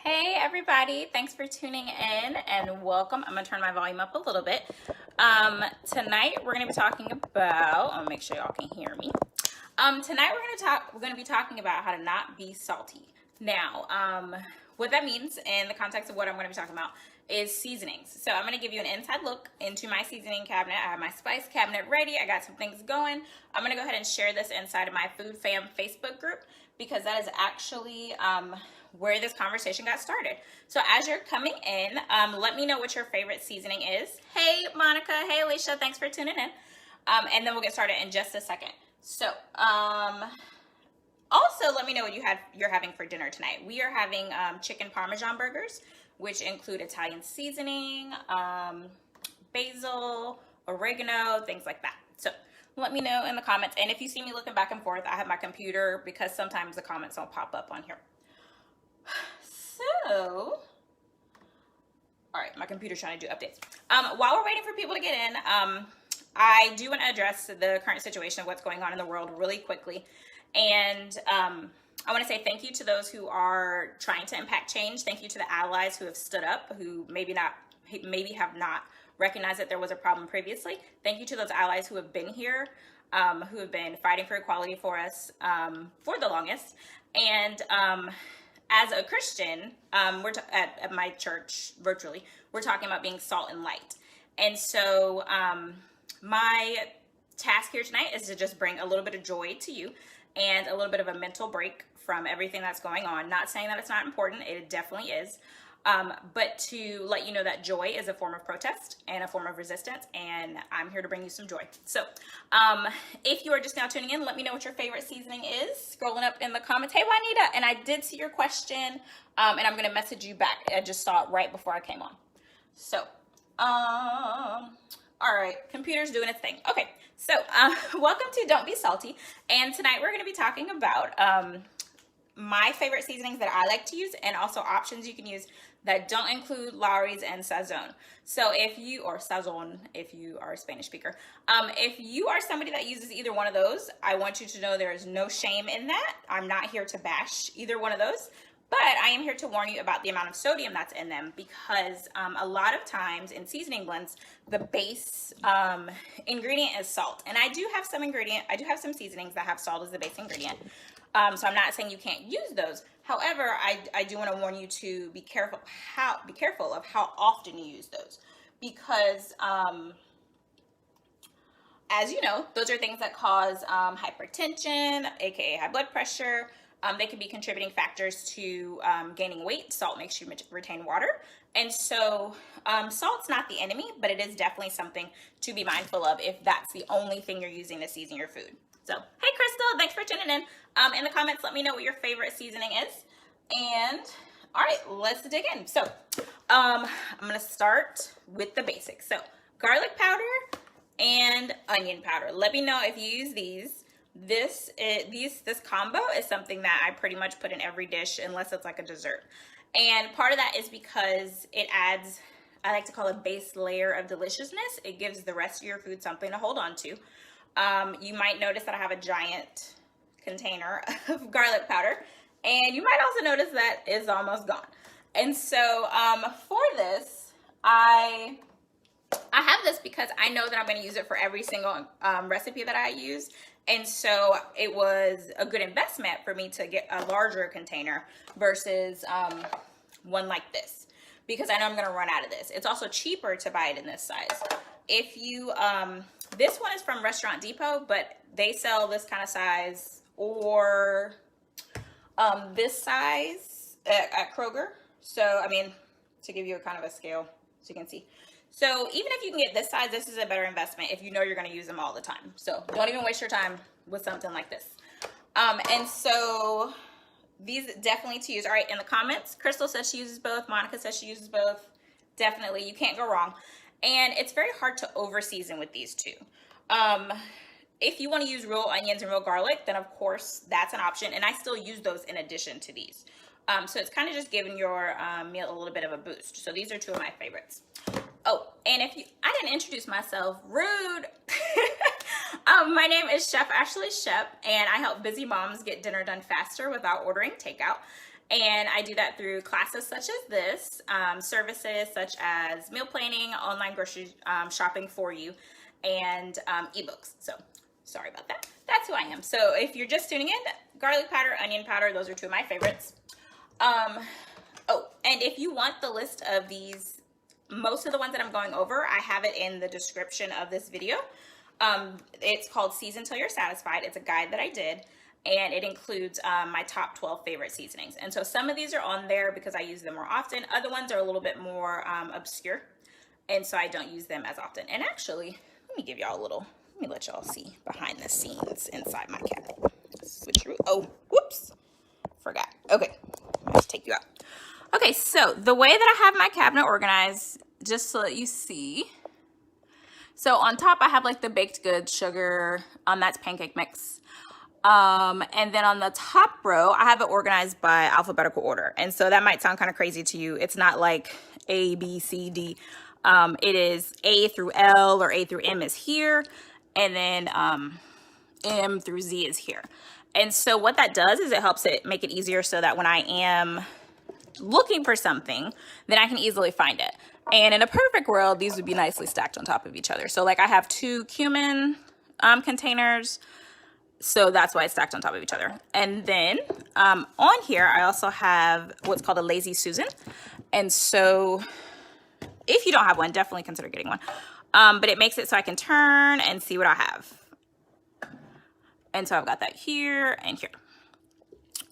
Hey everybody, thanks for tuning in and welcome. I'm gonna turn my volume up a little bit. Tonight we're gonna be talking about, I'll make sure y'all can hear me. Tonight we're gonna be talking about how to not be salty. Now, what that means in the context of what I'm gonna be talking about is seasonings. So I'm gonna give you an inside look into my seasoning cabinet. I have my spice cabinet ready. I got some things going. I'm gonna go ahead and share this inside of my Food Fam Facebook group because that is actually where this conversation got started. So as you're coming in, let me know what your favorite seasoning is. Hey Monica, hey Alicia, thanks for tuning in. And then we'll get started in just a second. So also let me know what you're having for dinner tonight. We are having chicken Parmesan burgers, which include Italian seasoning, basil, oregano, things like that. So let me know in the comments. And if you see me looking back and forth, I have my computer because sometimes the comments don't pop up on here. So, all right, my computer's trying to do updates. While we're waiting for people to get in, I do want to address the current situation of what's going on in the world really quickly. And I want to say thank you to those who are trying to impact change. Thank you to the allies who have stood up, who maybe have not recognized that there was a problem previously. Thank you to those allies who have been here, who have been fighting for equality for us for the longest. And as a Christian, at my church virtually, we're talking about being salt and light. And so my task here tonight is to just bring a little bit of joy to you and a little bit of a mental break from everything that's going on. Not saying that it's not important, it definitely is. But to let you know that joy is a form of protest and a form of resistance, and I'm here to bring you some joy. So if you are just now tuning in, let me know what your favorite seasoning is. Scrolling up in the comments. Hey Juanita, and I did see your question, and I'm going to message you back. I just saw it right before I came on. So, all right, computer's doing its thing. Okay, so welcome to Don't Be Salty, and tonight we're going to be talking about my favorite seasonings that I like to use, and also options you can use that don't include Lawry's and Sazon. So if you, or Sazon, if you are a Spanish speaker, if you are somebody that uses either one of those, I want you to know there is no shame in that. I'm not here to bash either one of those, but I am here to warn you about the amount of sodium that's in them, because a lot of times in seasoning blends, the base ingredient is salt. And I do have some seasonings that have salt as the base ingredient. So I'm not saying you can't use those. However, I do want to warn you to be careful of how often you use those, because as you know, those are things that cause hypertension, aka high blood pressure. They can be contributing factors to gaining weight. Salt makes you retain water. And so salt's not the enemy, but it is definitely something to be mindful of if that's the only thing you're using to season your food. So, hey Crystal, thanks for tuning in. In the comments, let me know what your favorite seasoning is. And all right, let's dig in. So I'm gonna start with the basics. So garlic powder and onion powder. Let me know if you use these. This combo is something that I pretty much put in every dish unless it's like a dessert. And part of that is because it adds, I like to call it, base layer of deliciousness. It gives the rest of your food something to hold on to. You might notice that I have a giant container of garlic powder, and you might also notice that it's almost gone. And so for this, I have this because I know that I'm going to use it for every single recipe that I use. And so it was a good investment for me to get a larger container versus one like this, because I know I'm going to run out of this. It's also cheaper to buy it in this size. If you, this one is from Restaurant Depot, but they sell this kind of size or this size at Kroger. So, I mean, to give you a kind of a scale so you can see. So even if you can get this size, this is a better investment if you know you're going to use them all the time. So don't even waste your time with something like this. And so these definitely to use. All right, in the comments, Crystal says she uses both. Monica says she uses both. Definitely, you can't go wrong. And it's very hard to over season with these two. If you want to use real onions and real garlic, then of course that's an option. And I still use those in addition to these. So it's kind of just giving your meal a little bit of a boost. So these are two of my favorites. Oh, and I didn't introduce myself, rude. My name is Chef Ashley Shep, and I help busy moms get dinner done faster without ordering takeout. And I do that through classes such as this, services such as meal planning, online grocery shopping for you, and ebooks. So sorry about that. That's who I am. So if you're just tuning in, garlic powder, onion powder, those are two of my favorites. Oh, and if you want the list of these, most of the ones that I'm going over, I have it in the description of this video. It's called Season Till You're Satisfied. It's a guide that I did, and it includes my top 12 favorite seasonings. And so some of these are on there because I use them more often. Other ones are a little bit more obscure, and so I don't use them as often. And actually, let me give y'all a little, let me let y'all see behind the scenes inside my cabinet. Switcheroo. Oh, whoops. Forgot. Okay, let's take you out. Okay, so the way that I have my cabinet organized, just so that you see. So on top, I have like the baked goods, sugar, that's pancake mix. And then on the top row, I have it organized by alphabetical order. And so that might sound kind of crazy to you. It's not like A, B, C, D. It is A through L, or A through M is here. And then M through Z is here. And so what that does is it helps it make it easier so that when I am looking for something, then I can easily find it. And in a perfect world, these would be nicely stacked on top of each other. So like I have 2 cumin containers, so that's why it's stacked on top of each other. And then on here, I also have what's called a Lazy Susan. And so if you don't have one, definitely consider getting one. But it makes it so I can turn and see what I have. And so I've got that here and here.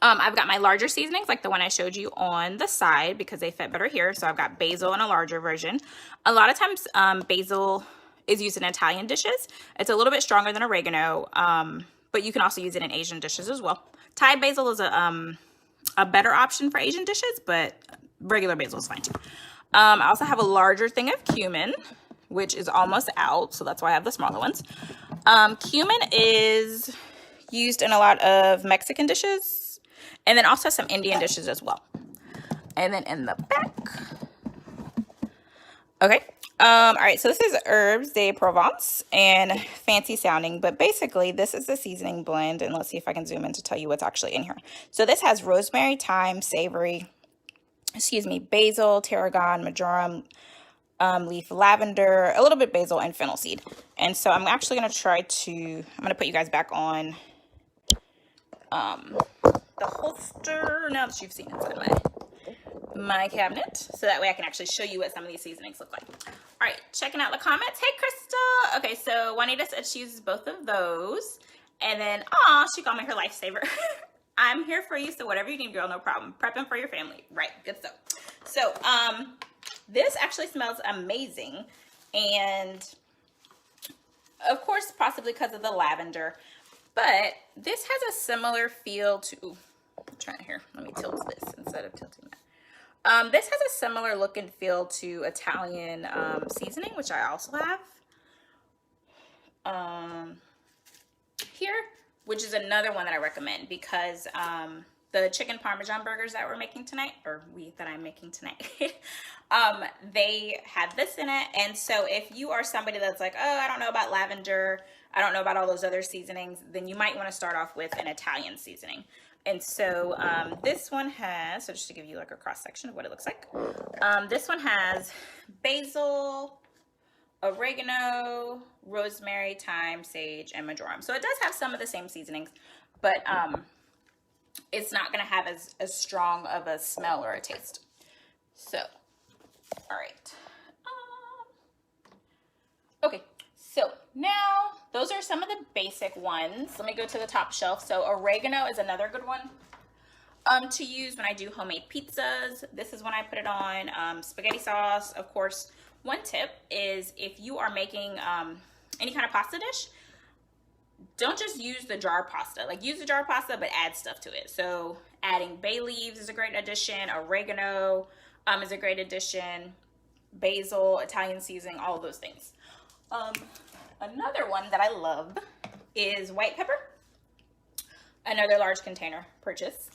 I've got my larger seasonings, like the one I showed you on the side, because they fit better here. So I've got basil in a larger version. A lot of times basil is used in Italian dishes. It's a little bit stronger than oregano, but you can also use it in Asian dishes as well. Thai basil is a better option for Asian dishes, but regular basil is fine too. I also have a larger thing of cumin, which is almost out, so that's why I have the smaller ones. Cumin is used in a lot of Mexican dishes, and then also some Indian dishes as well. And then in the back, okay. All right, so this is herbs de Provence, and fancy sounding, but basically this is the seasoning blend, and let's see if I can zoom in to tell you what's actually in here. So this has rosemary, thyme, savory, basil, tarragon, marjoram, leaf lavender, a little bit basil, and fennel seed. And so I'm actually going to try to, I'm going to put you guys back on the holster now that you've seen inside my cabinet, so that way I can actually show you what some of these seasonings look like. All right, checking out the comments. Hey, Crystal. Okay, so Juanita said she uses both of those. And then, she called me her lifesaver. I'm here for you, so whatever you need, girl, no problem. Prepping for your family. Right, good stuff. So, this actually smells amazing. And, of course, possibly because of the lavender. But this has a similar feel to... Ooh, I'm trying here. Let me tilt this instead of tilting that. This has a similar look and feel to Italian seasoning, which I also have here, which is another one that I recommend because the chicken parmesan burgers that we're making tonight, or that I'm making tonight, they have this in it. And so if you are somebody that's like, oh, I don't know about lavender, I don't know about all those other seasonings, then you might want to start off with an Italian seasoning. And so this one has, so just to give you like a cross section of what it looks like, this one has basil, oregano, rosemary, thyme, sage, and marjoram. So it does have some of the same seasonings, but it's not going to have as strong of a smell or a taste. So, all right. Okay, so now those are some of the basic ones. Let me go to the top shelf. So oregano is another good one to use when I do homemade pizzas. This is when I put it on spaghetti sauce. Of course, one tip is if you are making any kind of pasta dish, don't just use the jar pasta. Like, use the jar pasta, but add stuff to it. So adding bay leaves is a great addition. Oregano is a great addition. Basil, Italian seasoning, all of those things. Another one that I love is white pepper. Another large container purchase.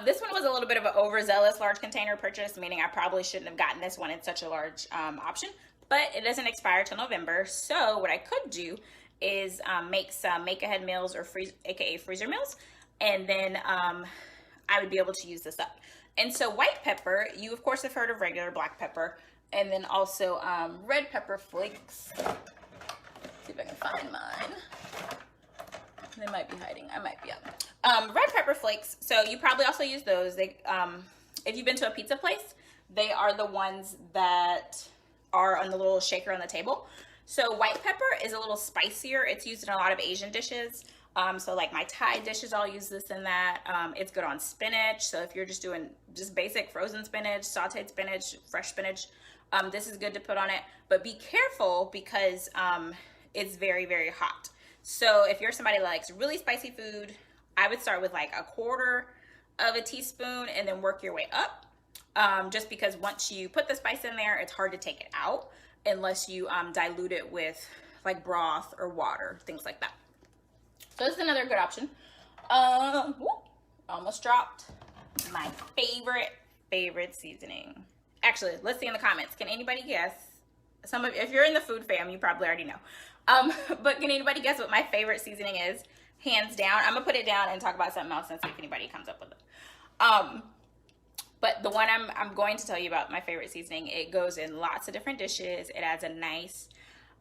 This one was a little bit of an overzealous large container purchase, meaning I probably shouldn't have gotten this one in such a large option, but it doesn't expire till November. So what I could do is make some make-ahead meals, or aka freezer meals, and then I would be able to use this up. And so white pepper, you of course have heard of regular black pepper, and then also red pepper flakes. Let's see if I can find mine. They might be hiding. I might be up. Red pepper flakes. So you probably also use those. They, if you've been to a pizza place, they are the ones that are on the little shaker on the table. So white pepper is a little spicier. It's used in a lot of Asian dishes. So like my Thai dishes, I'll use this in that. It's good on spinach. So if you're just doing just basic frozen spinach, sauteed spinach, fresh spinach, this is good to put on it. But be careful because it's very, very hot. So if you're somebody that likes really spicy food, I would start with like 1/4 of a teaspoon and then work your way up. Just because once you put the spice in there, it's hard to take it out unless you dilute it with like broth or water, things like that. So this is another good option. Almost dropped my favorite seasoning. Actually, let's see in the comments. Can anybody guess? If you're in the food fam, you probably already know. But can anybody guess what my favorite seasoning is? Hands down. I'm gonna put it down and talk about something else and see if anybody comes up with it. But the one I'm going to tell you about, my favorite seasoning, it goes in lots of different dishes. It adds a nice,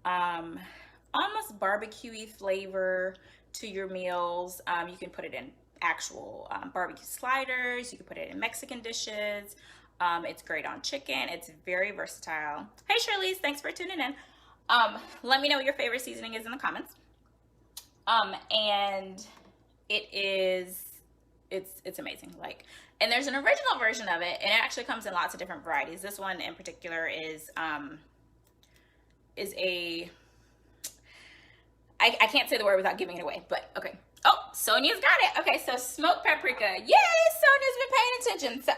almost barbecue-y flavor to your meals. You can put it in actual barbecue sliders. You can put it in Mexican dishes. It's great on chicken. It's very versatile. Hey, Shirley's, thanks for tuning in. Let me know what your favorite seasoning is in the comments. And it's amazing. Like, and there's an original version of it, and it actually comes in lots of different varieties. This one in particular is I can't say the word without giving it away, but okay. Oh, Sonia's got it. Okay, so smoked paprika. Yay, Sonia's been paying attention. So,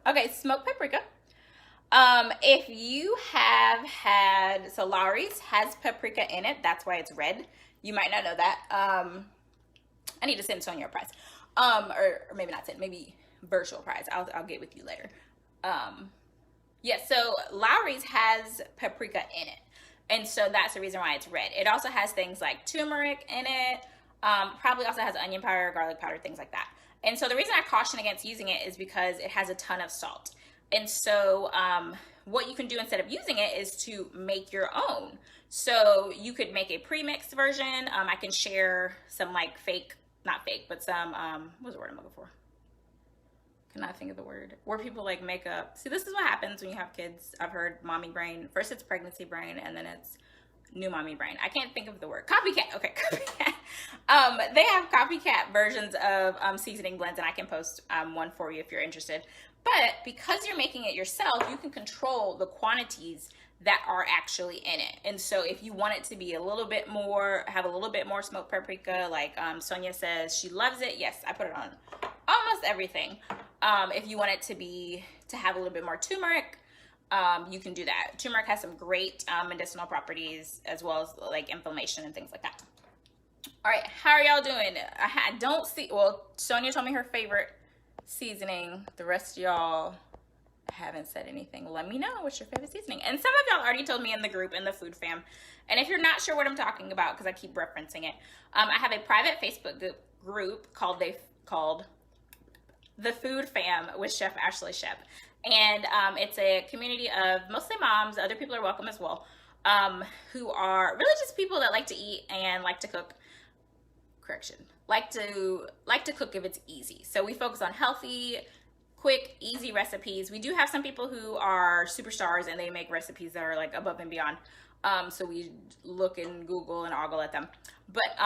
okay, smoked paprika. If you have had, so Lawry's has paprika in it. That's why it's red. You might not know that. I need to send Sonia a prize. Or maybe not send, maybe virtual prize. I'll get with you later. Yeah, so Lawry's has paprika in it. And so that's the reason why it's red. It also has things like turmeric in it. Probably also has onion powder, garlic powder, things like that. And so the reason I caution against using it is because it has a ton of salt. And so what you can do instead of using it is to make your own. So you could make a pre-mixed version. I can share some like not fake, but some, what's the word I'm looking for? Cannot think of the word. Where people like make up. See, this is what happens when you have kids. I've heard mommy brain. First it's pregnancy brain, and then it's new mommy brain. I can't think of the word. Copycat. Okay, copycat. They have copycat versions of seasoning blends, and I can post one for you if you're interested. But because you're making it yourself, you can control the quantities that are actually in it. And so if you want it to be a little bit more, have a little bit more smoked paprika, like Sonia says she loves it. Yes, I put it on almost everything. If you want it to have a little bit more turmeric, you can do that. Turmeric has some great medicinal properties as well as like inflammation and things like that. All right, how are y'all doing? I don't see, well, Sonia told me her favorite seasoning. The rest of y'all haven't said anything. Let me know what's your favorite seasoning. And some of y'all already told me in the group, in the food fam. And if you're not sure what I'm talking about, because I keep referencing it, I have a private Facebook group called The Food Fam with Chef Ashley Shep. And it's a community of mostly moms. Other people are welcome as well, who are really just people that like to eat and like to cook. Correction, like to cook if it's easy. So we focus on healthy, quick, easy recipes. We do have some people who are superstars and they make recipes that are like above and beyond. So we look and Google and ogle at them. But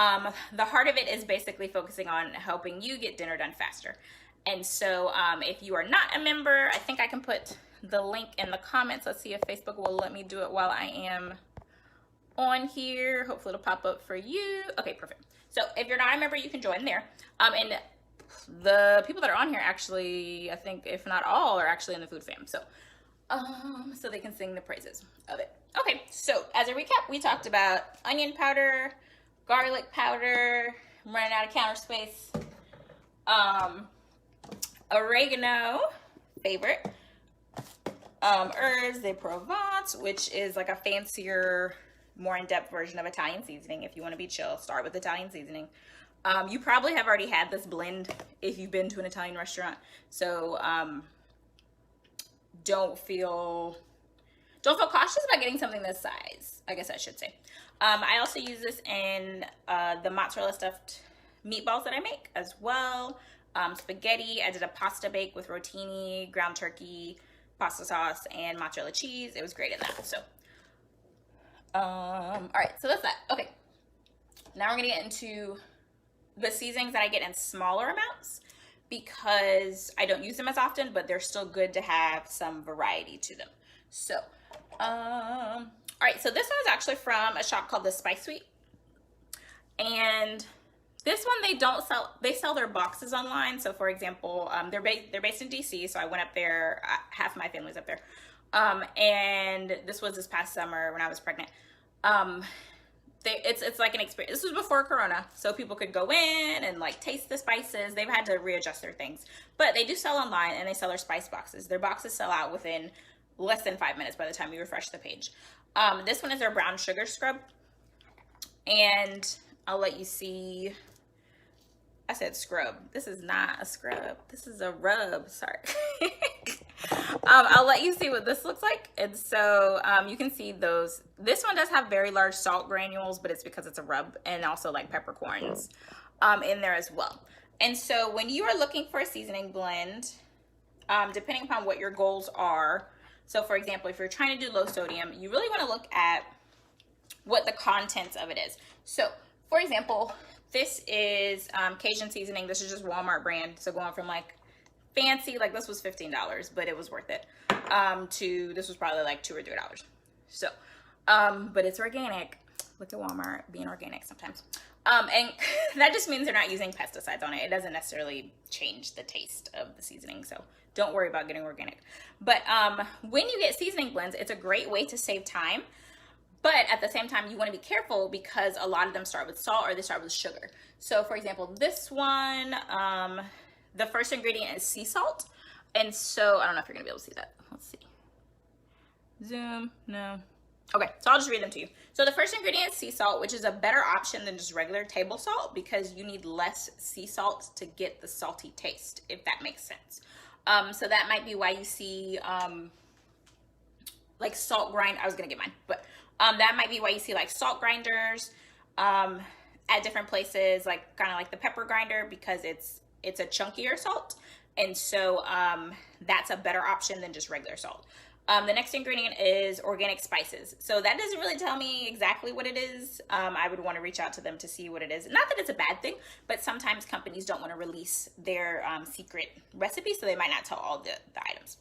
the heart of it is basically focusing on helping you get dinner done faster. And so if you are not a member, I think I can put the link in the comments. Let's see if Facebook will let me do it while I am on here. Hopefully it'll pop up for you. Okay, perfect. So if you're not a member, you can join there. And the people that are on here actually, I think if not all, are actually in the food fam. So, so they can sing the praises of it. Okay, so as a recap, we talked about onion powder, garlic powder, I'm running out of counter space, oregano, favorite, herbs de Provence, which is like a fancier, more in-depth version of Italian seasoning. If you want to be chill, start with Italian seasoning. You probably have already had this blend if you've been to an Italian restaurant. So don't feel cautious about getting something this size, I guess I should say. I also use this in the mozzarella stuffed meatballs that I make as well. Spaghetti, I did a pasta bake with rotini, ground turkey, pasta sauce, and mozzarella cheese. It was great in that. So, all right, so that's that. Okay, now we're gonna get into the seasonings that I get in smaller amounts because I don't use them as often, but they're still good to have some variety to them. So, all right, so this one is actually from a shop called the Spice Suite, and this one they sell their boxes online. So for example, they're based in DC, so I went up there, half of my family's up there, and this was this past summer when I was pregnant. It's like an experience. This was before Corona, so people could go in and like taste the spices. They've had to readjust their things, but they do sell online, and they sell their spice boxes. Their boxes sell out within less than 5 minutes by the time you refresh the page. This one is their brown sugar scrub, and I'll let you see. I said scrub. This is not a scrub. This is a rub. Sorry. I'll let you see what this looks like. And so you can see those. This one does have very large salt granules, but it's because it's a rub, and also like peppercorns in there as well. And so when you are looking for a seasoning blend, depending upon what your goals are, so for example, if you're trying to do low sodium, you really want to look at what the contents of it is. So for example, this is Cajun seasoning. This is just Walmart brand. So going from like fancy, like this was $15, but it was worth it, to this was probably like $2 or $3. So, but it's organic. Look at Walmart being organic sometimes. And that just means they're not using pesticides on it. It doesn't necessarily change the taste of the seasoning. So don't worry about getting organic. But when you get seasoning blends, it's a great way to save time. But at the same time, you want to be careful because a lot of them start with salt or they start with sugar. So for example, this one, the first ingredient is sea salt. And so I don't know if you're gonna be able to see that. Let's see. Zoom, no. Okay, so I'll just read them to you. So the first ingredient is sea salt, which is a better option than just regular table salt because you need less sea salt to get the salty taste, if that makes sense. So that might be why you see like salt grind. I was gonna get mine, but that might be why you see like salt grinders at different places, like kind of like the pepper grinder, because it's a chunkier salt. And so that's a better option than just regular salt. The next ingredient is organic spices. So that doesn't really tell me exactly what it is. I would want to reach out to them to see what it is. Not that it's a bad thing, but sometimes companies don't want to release their secret recipe, so they might not tell all the items.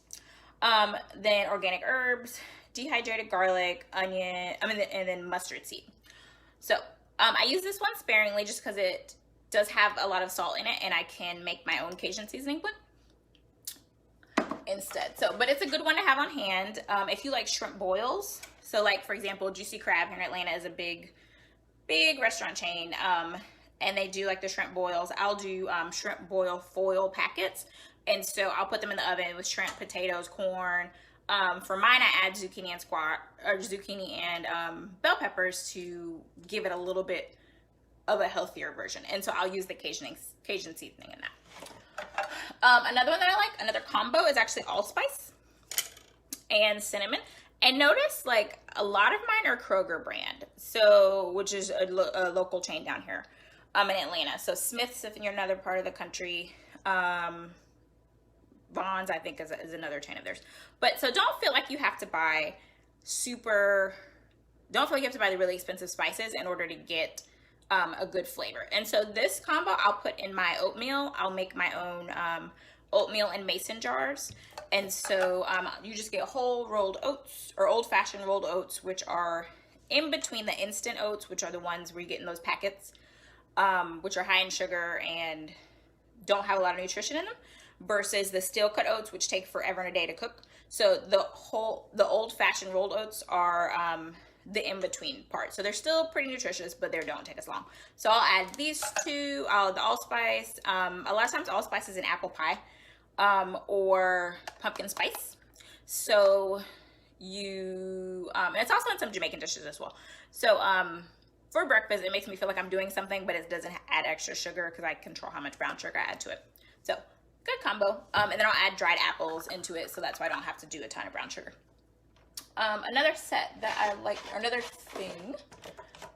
Then organic herbs, dehydrated garlic, onion, and then mustard seed. So I use this one sparingly just because it does have a lot of salt in it, and I can make my own Cajun seasoning blend instead. So, but it's a good one to have on hand. If you like shrimp boils, so like for example, Juicy Crab here in Atlanta is a big restaurant chain, and they do like the shrimp boils. I'll do shrimp boil foil packets, and so I'll put them in the oven with shrimp, potatoes, corn. For mine, I add zucchini and bell peppers to give it a little bit of a healthier version. And so I'll use the Cajun seasoning in that. Another one that I like, another combo, is actually allspice and cinnamon. And notice, like, a lot of mine are Kroger brand, so which is a local chain down here in Atlanta. So Smith's, if you're in another part of the country, Vaughn's, I think, is another chain of theirs. But so don't feel like you have to buy the really expensive spices in order to get a good flavor. And so this combo I'll put in my oatmeal. I'll make my own oatmeal in mason jars. And so you just get whole rolled oats or old-fashioned rolled oats, which are in between the instant oats, which are the ones where you get in those packets, which are high in sugar and don't have a lot of nutrition in them, versus the steel cut oats, which take forever and a day to cook. So the old-fashioned rolled oats are the in-between part. So they're still pretty nutritious, but they don't take as long. So I'll add these two, the allspice. A lot of times allspice is in apple pie or pumpkin spice. So and it's also in some Jamaican dishes as well. So for breakfast, it makes me feel like I'm doing something, but it doesn't add extra sugar because I control how much brown sugar I add to it. So good combo. And then I'll add dried apples into it, so that's why I don't have to do a ton of brown sugar. Another set that I like, or another thing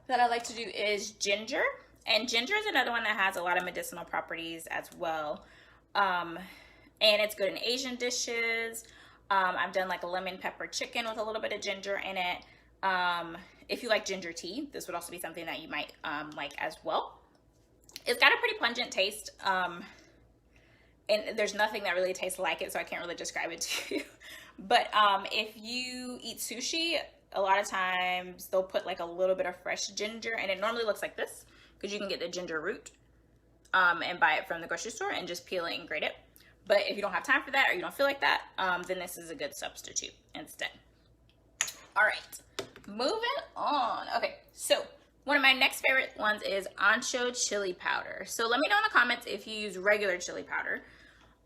that I like to do is ginger. And ginger is another one that has a lot of medicinal properties as well. And it's good in Asian dishes. I've done like a lemon pepper chicken with a little bit of ginger in it. If you like ginger tea, this would also be something that you might like as well. It's got a pretty pungent taste. And there's nothing that really tastes like it, so I can't really describe it to you. But if you eat sushi, a lot of times they'll put like a little bit of fresh ginger, and it normally looks like this because you can get the ginger root and buy it from the grocery store and just peel it and grate it. But if you don't have time for that or you don't feel like that, then this is a good substitute instead. All right, moving on. Okay, so one of my next favorite ones is Ancho chili powder. So let me know in the comments if you use regular chili powder.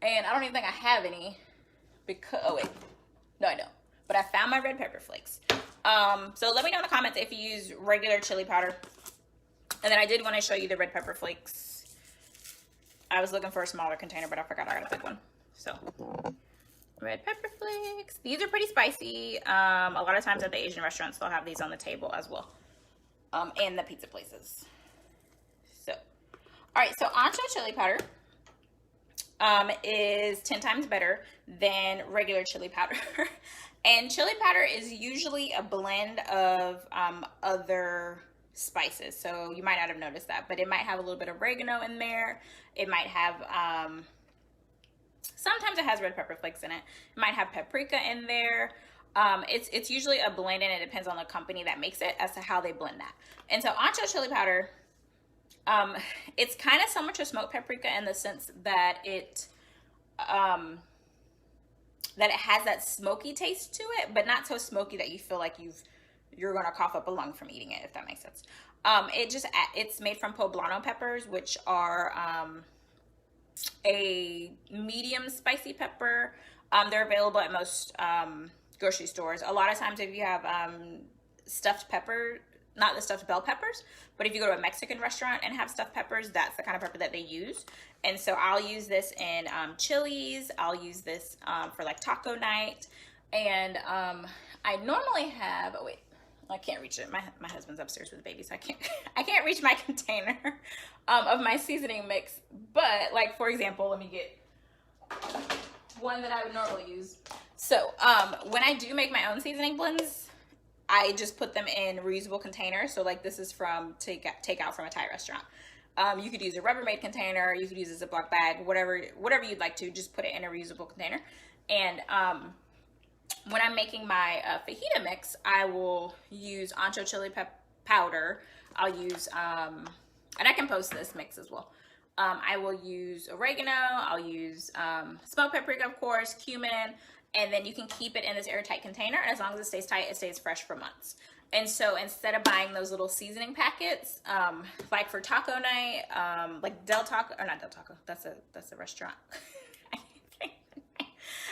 And I don't even think I have any because, oh wait, no I don't. But I found my red pepper flakes. So let me know in the comments if you use regular chili powder. And then I did want to show you the red pepper flakes. I was looking for a smaller container, but I forgot I got a big one. So red pepper flakes. These are pretty spicy. A lot of times at the Asian restaurants, they'll have these on the table as well. And the pizza places. So, all right, so Ancho chili powder is 10 times better than regular chili powder. And chili powder is usually a blend of other spices. So you might not have noticed that, but it might have a little bit of oregano in there. It might have, sometimes it has red pepper flakes in it. It might have paprika in there. It's usually a blend, and it depends on the company that makes it as to how they blend that. And so Ancho chili powder, it's kind of similar to smoked paprika in the sense that it has that smoky taste to it, but not so smoky that you feel like you're gonna cough up a lung from eating it, if that makes sense. It's made from poblano peppers, which are a medium spicy pepper. They're available at most grocery stores. A lot of times if you have stuffed pepper, not the stuffed bell peppers, but if you go to a Mexican restaurant and have stuffed peppers, that's the kind of pepper that they use. And so I'll use this in chilies. I'll use this for like taco night. And I normally have, oh wait, I can't reach it. My husband's upstairs with the baby, so I can't reach my container of my seasoning mix. But like, for example, let me get one that I would normally use. So when I do make my own seasoning blends, I just put them in reusable containers. So like this is from takeout from a Thai restaurant. You could use a Rubbermaid container. You could use a Ziploc bag, whatever you'd like to. Just put it in a reusable container. And when I'm making my fajita mix, I will use Ancho chili powder. I'll use, and I can post this mix as well. I will use oregano. I'll use smoked paprika, of course, cumin. And then you can keep it in this airtight container. And as long as it stays tight, it stays fresh for months. And so instead of buying those little seasoning packets, like for taco night, like Del Taco, or not Del Taco, that's a restaurant.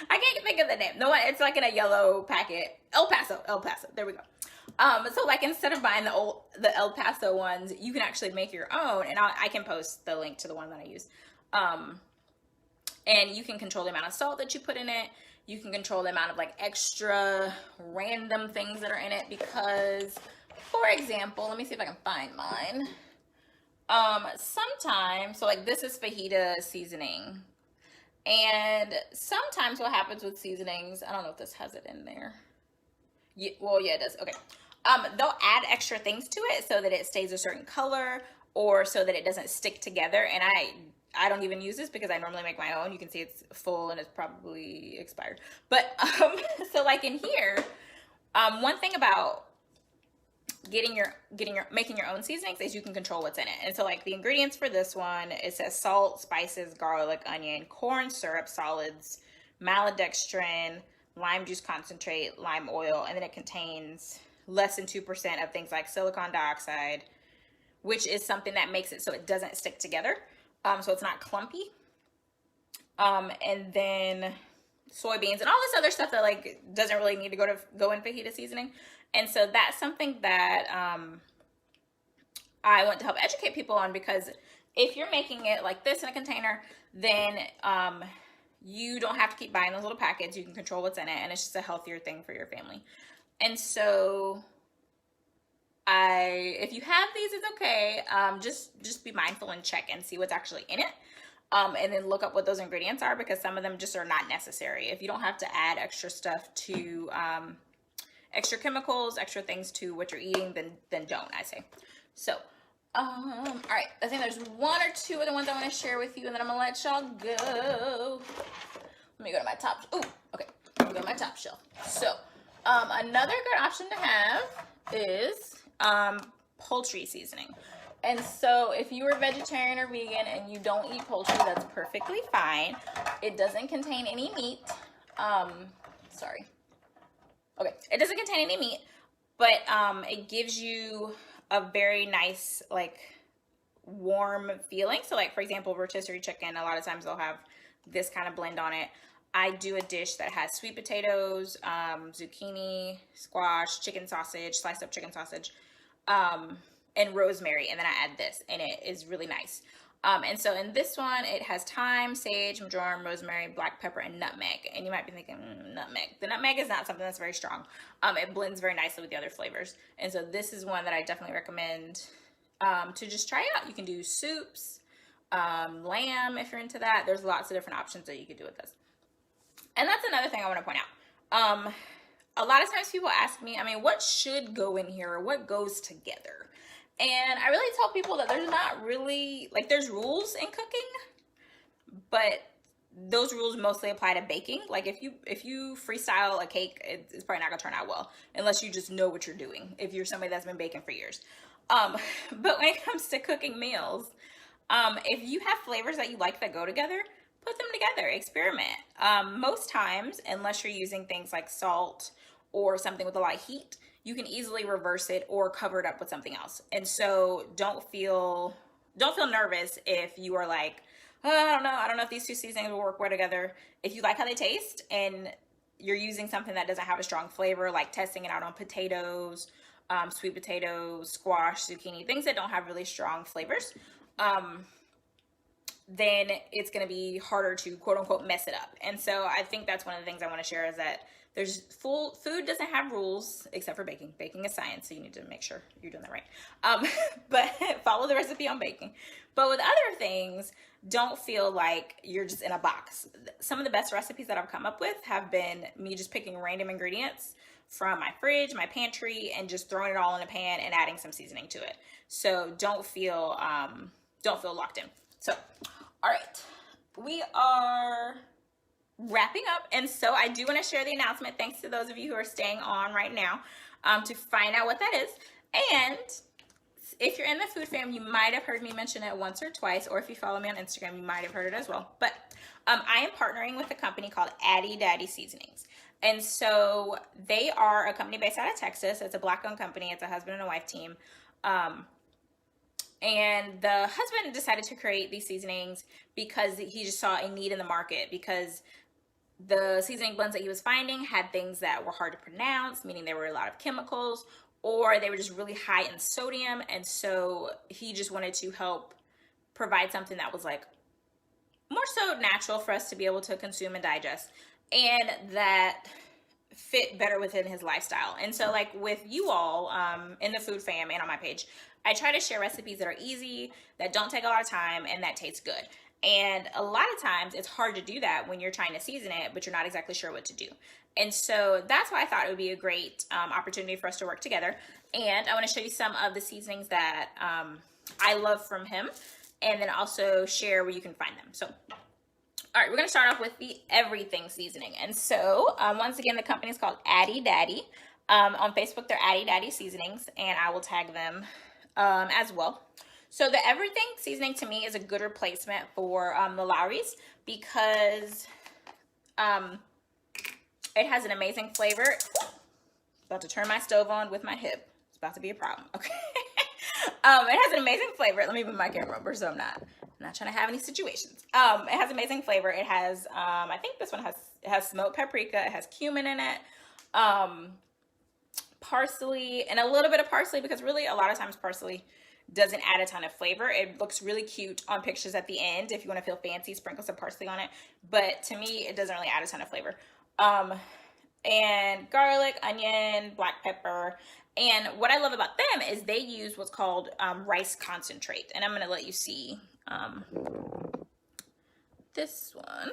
I can't think of the name. No, it's like in a yellow packet. El Paso. There we go. So like instead of buying the El Paso ones, you can actually make your own. And I can post the link to the one that I use. And you can control the amount of salt that you put in it. You can control the amount of like extra random things that are in it because, for example, let me see if I can find mine. Sometimes, so like this is fajita seasoning. And sometimes what happens with seasonings, I don't know if this has it in there. Yeah, well, yeah, it does. Okay. They'll add extra things to it so that it stays a certain color or so that it doesn't stick together. And I don't even use this because I normally make my own. You can see it's full and it's probably expired. But so like in here, one thing about making your own seasonings is you can control what's in it. And so like the ingredients for this one, it says salt, spices, garlic, onion, corn syrup, solids, maltodextrin, lime juice concentrate, lime oil, and then it contains less than 2% of things like silicon dioxide, which is something that makes it so it doesn't stick together. So it's not clumpy. And then soybeans and all this other stuff that like doesn't really need to go in fajita seasoning. And so that's something that I want to help educate people on, because if you're making it like this in a container, then you don't have to keep buying those little packets. You can control what's in it, and it's just a healthier thing for your family. And so if you have these, it's okay. Just be mindful and check and see what's actually in it. And then look up what those ingredients are, because some of them just are not necessary. If you don't have to add extra stuff to, extra chemicals, extra things to what you're eating, then don't, I say. So, all right, I think there's one or two of the ones I want to share with you, and then I'm gonna let y'all go. Let me go to my top. Ooh, okay. Let me go to my top shelf. So, another good option to have is poultry seasoning. And so if you are vegetarian or vegan and you don't eat poultry, that's perfectly fine. It doesn't contain any meat. Sorry. Okay, it doesn't contain any meat, but it gives you a very nice, like, warm feeling. So, like, for example, rotisserie chicken, a lot of times they'll have this kind of blend on it. I do a dish that has sweet potatoes, zucchini, squash, chicken sausage, sliced up chicken sausage, and rosemary, and then I add this, and it is really nice. And so in this one, it has thyme, sage, marjoram, rosemary, black pepper, and nutmeg. And you might be thinking, nutmeg. The nutmeg is not something that's very strong. It blends very nicely with the other flavors. And so this is one that I definitely recommend to just try out. You can do soups, lamb if you're into that. There's lots of different options that you could do with this. And that's another thing I want to point out. A lot of times people ask me, I mean, what should go in here, or what goes together? And I really tell people that there's not really, like, there's rules in cooking, but those rules mostly apply to baking. Like, if you freestyle a cake, it's probably not gonna turn out well unless you just know what you're doing, if you're somebody that's been baking for years. But when it comes to cooking meals, if you have flavors that you like that go together, put them together, experiment. Most times, unless you're using things like salt or something with a lot of heat, you can easily reverse it or cover it up with something else. And so don't feel nervous if you are like, oh, I don't know if these two seasonings will work well together. If you like how they taste and you're using something that doesn't have a strong flavor, like testing it out on potatoes, sweet potatoes, squash, zucchini, things that don't have really strong flavors, then it's going to be harder to quote unquote mess it up. And so I think that's one of the things I want to share, is that food doesn't have rules except for baking. Baking is science, so you need to make sure you're doing that right. But follow the recipe on baking. But with other things, don't feel like you're just in a box. Some of the best recipes that I've come up with have been me just picking random ingredients from my fridge, my pantry, and just throwing it all in a pan and adding some seasoning to it. So don't feel locked in. So, all right, we are wrapping up, and so I do want to share the announcement. Thanks to those of you who are staying on right now to find out what that is. And if you're in the food fam, you might have heard me mention it once or twice, or if you follow me on Instagram, you might have heard it as well. But I am partnering with a company called Addy Daddy Seasonings. And so they are a company based out of Texas. It's a Black-owned company. It's a husband and a wife team. And the husband decided to create these seasonings because he just saw a need in the market, because the seasoning blends that he was finding had things that were hard to pronounce, meaning there were a lot of chemicals, or they were just really high in sodium. And so he just wanted to help provide something that was like more so natural for us to be able to consume and digest, and that fit better within his lifestyle. And so, like with you all in the food fam and on my page, I try to share recipes that are easy, that don't take a lot of time, and that taste good. And a lot of times it's hard to do that when you're trying to season it, but you're not exactly sure what to do. And so that's why I thought it would be a great opportunity for us to work together. And I want to show you some of the seasonings that I love from him, and then also share where you can find them. So, all right, we're going to start off with the everything seasoning. And so once again, the company is called Addy Daddy. On Facebook, they're Addy Daddy Seasonings, and I will tag them as well. So the everything seasoning to me is a good replacement for the Lawry's, because it has an amazing flavor. About to turn my stove on with my hip. It's about to be a problem. Okay. It has an amazing flavor. Let me move my camera over so I'm not trying to have any situations. It has amazing flavor. It has I think this one has smoked paprika. It has cumin in it. Parsley, and a little bit of parsley, because really a lot of times parsley doesn't add a ton of flavor. It looks really cute on pictures at the end. If you want to feel fancy, sprinkle some parsley on it. But to me, it doesn't really add a ton of flavor. And garlic, onion, black pepper. And what I love about them is they use what's called rice concentrate. And I'm going to let you see this one.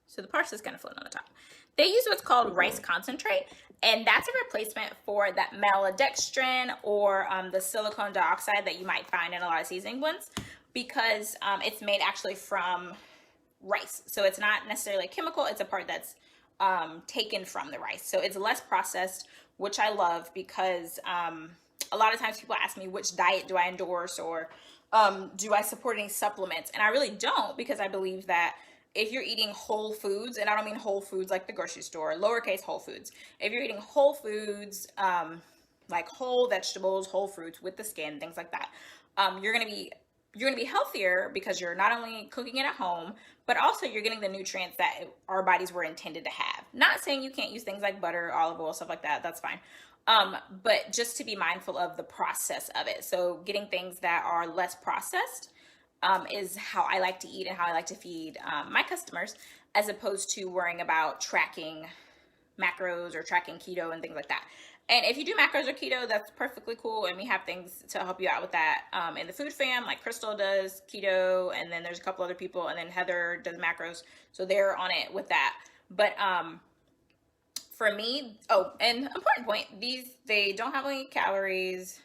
So the parsley is kind of floating on the top. They use what's called rice concentrate, and that's a replacement for that maltodextrin or the silicone dioxide that you might find in a lot of seasoning blends, because it's made actually from rice. So it's not necessarily a chemical, it's a part that's taken from the rice. So it's less processed, which I love, because a lot of times people ask me which diet do I endorse, or do I support any supplements? And I really don't, because I believe that if you're eating whole foods, and I don't mean whole foods like the grocery store, lowercase whole foods. If you're eating whole foods, like whole vegetables, whole fruits with the skin, things like that, you're gonna be healthier, because you're not only cooking it at home, but also you're getting the nutrients that our bodies were intended to have. Not saying you can't use things like butter, olive oil, stuff like that. That's fine. But just to be mindful of the process of it. So getting things that are less processed is how I like to eat and how I like to feed my customers, as opposed to worrying about tracking macros or tracking keto and things like that. And if you do macros or keto, that's perfectly cool, and we have things to help you out with that in the food fam. Like Crystal does keto, and then there's a couple other people, and then Heather does macros, so they're on it with that. But for me, oh, and important point, they don't have any calories.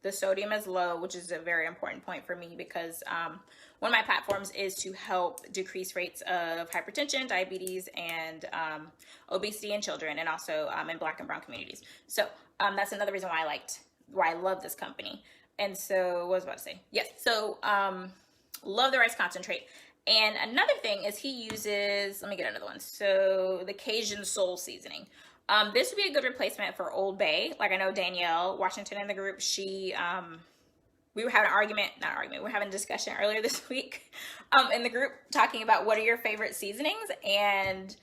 The sodium is low, which is a very important point for me, because one of my platforms is to help decrease rates of hypertension, diabetes, and obesity in children, and also in Black and brown communities. So that's another reason why I love this company. And so what was I about to say? Yes. So love the rice concentrate. And another thing is he uses, let me get another one. So the Cajun Soul seasoning. This would be a good replacement for Old Bay. Like, I know Danielle Washington in the group, we were having we were having a discussion earlier this week in the group, talking about what are your favorite seasonings, and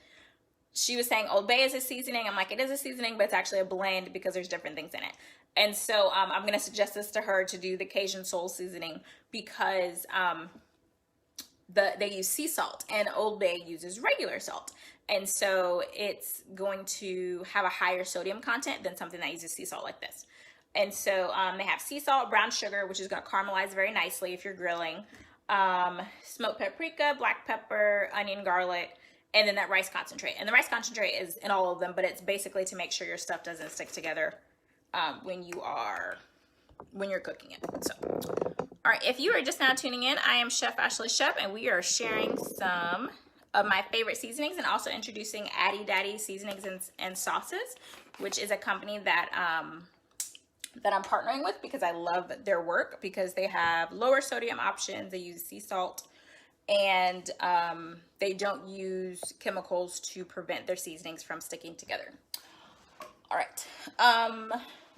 she was saying Old Bay is a seasoning. I'm like, it is a seasoning, but it's actually a blend, because there's different things in it. And so I'm going to suggest this to her, to do the Cajun Soul seasoning, because they use sea salt, and Old Bay uses regular salt. And so it's going to have a higher sodium content than something that uses sea salt like this. And so they have sea salt, brown sugar, which is going to caramelize very nicely if you're grilling, smoked paprika, black pepper, onion, garlic, and then that rice concentrate. And the rice concentrate is in all of them, but it's basically to make sure your stuff doesn't stick together when you're cooking it. So, all right, if you are just now tuning in, I am Chef Ashley Shep, and we are sharing some of my favorite seasonings, and also introducing Addy Daddy Seasonings and Sauces, which is a company that I'm partnering with, because I love their work, because they have lower sodium options. They use sea salt, and they don't use chemicals to prevent their seasonings from sticking together. All right.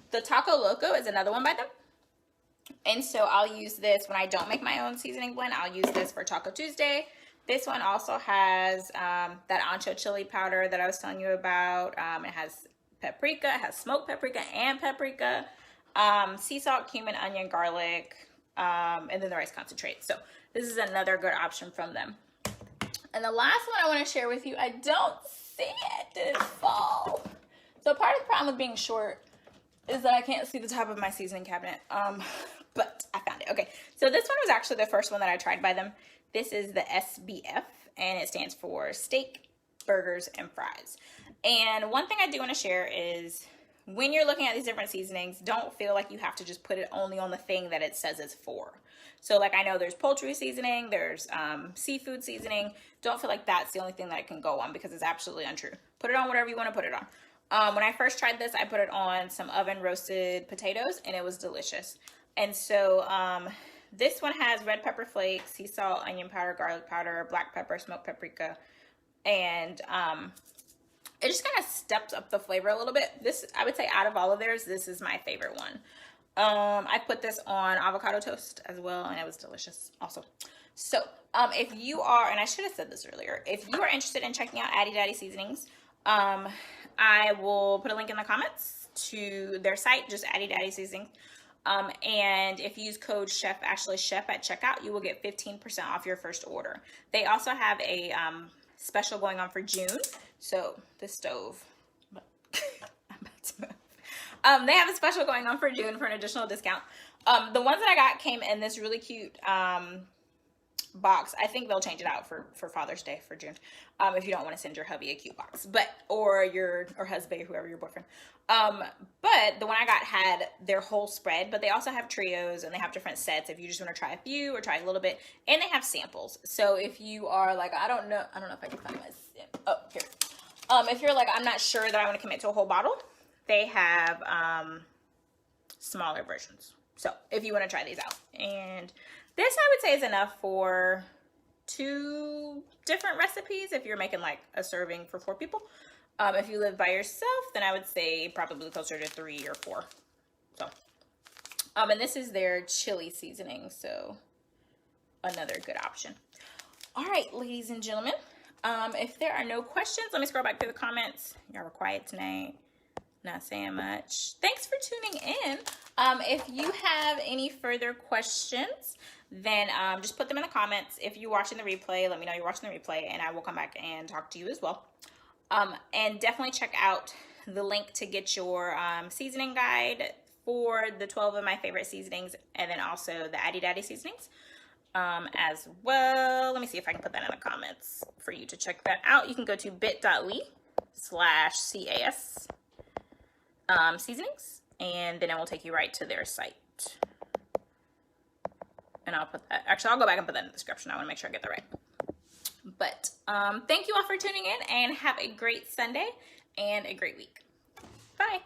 The Taco Loco is another one by them. And so I'll use this when I don't make my own seasoning blend. I'll use this for Taco Tuesday. This one also has that Ancho chili powder that I was telling you about. It has paprika, it has smoked paprika and paprika, sea salt, cumin, onion, garlic, and then the rice concentrate. So this is another good option from them. And the last one I want to share with you, I don't see it. Did it fall? So part of the problem with being short is that I can't see the top of my seasoning cabinet. But I found it. Okay, so this one was actually the first one that I tried by them. This is the SBF, and it stands for steak, burgers, and fries. And one thing I do want to share is, when you're looking at these different seasonings, don't feel like you have to just put it only on the thing that it says it's for. So like, I know there's poultry seasoning, there's seafood seasoning. Don't feel like that's the only thing that it can go on, because it's absolutely untrue. Put it on whatever you want to put it on. When I first tried this, I put it on some oven roasted potatoes, and it was delicious. And so this one has red pepper flakes, sea salt, onion powder, garlic powder, black pepper, smoked paprika, and it just kind of steps up the flavor a little bit. This, I would say, out of all of theirs, this is my favorite one. I put this on avocado toast as well, and it was delicious also. So if you are, and I should have said this earlier, if you are interested in checking out Addy Daddy Seasonings, I will put a link in the comments to their site, just Addy Daddy Seasonings. And if you use code Chef Ashley Shep at checkout, you will get 15% off your first order. They also have a special going on for June. So this stove, I'm about to move. They have a special going on for June for an additional discount. The ones that I got came in this really cute box. I think they'll change it out for Father's Day for June, if you don't want to send your hubby a cute box, but or husband, whoever your boyfriend. But the one I got had their whole spread, but they also have trios and they have different sets if you just want to try a few or try a little bit, and they have samples. So if you are like, I don't know if I can find my, oh, here. If you're like, I'm not sure that I want to commit to a whole bottle, they have smaller versions. So if you want to try these out, and this I would say is enough for 2 different recipes if you're making like a serving for 4 people. If you live by yourself, then I would say probably closer to 3 or 4. So, and this is their chili seasoning, so another good option. All right, ladies and gentlemen, if there are no questions, let me scroll back through the comments. Y'all were quiet tonight, not saying much. Thanks for tuning in. If you have any further questions, then just put them in the comments. If you're watching the replay, let me know you're watching the replay, and I will come back and talk to you as well. And definitely check out the link to get your seasoning guide for the 12 of my favorite seasonings, and then also the Addy Daddy seasonings as well. Let me see if I can put that in the comments for you to check that out. You can go to bit.ly/CAS seasonings, and then it will take you right to their site. And I'll put that, actually I'll go back and put that in the description. I want to make sure I get that right. But thank you all for tuning in, and have a great Sunday and a great week. Bye.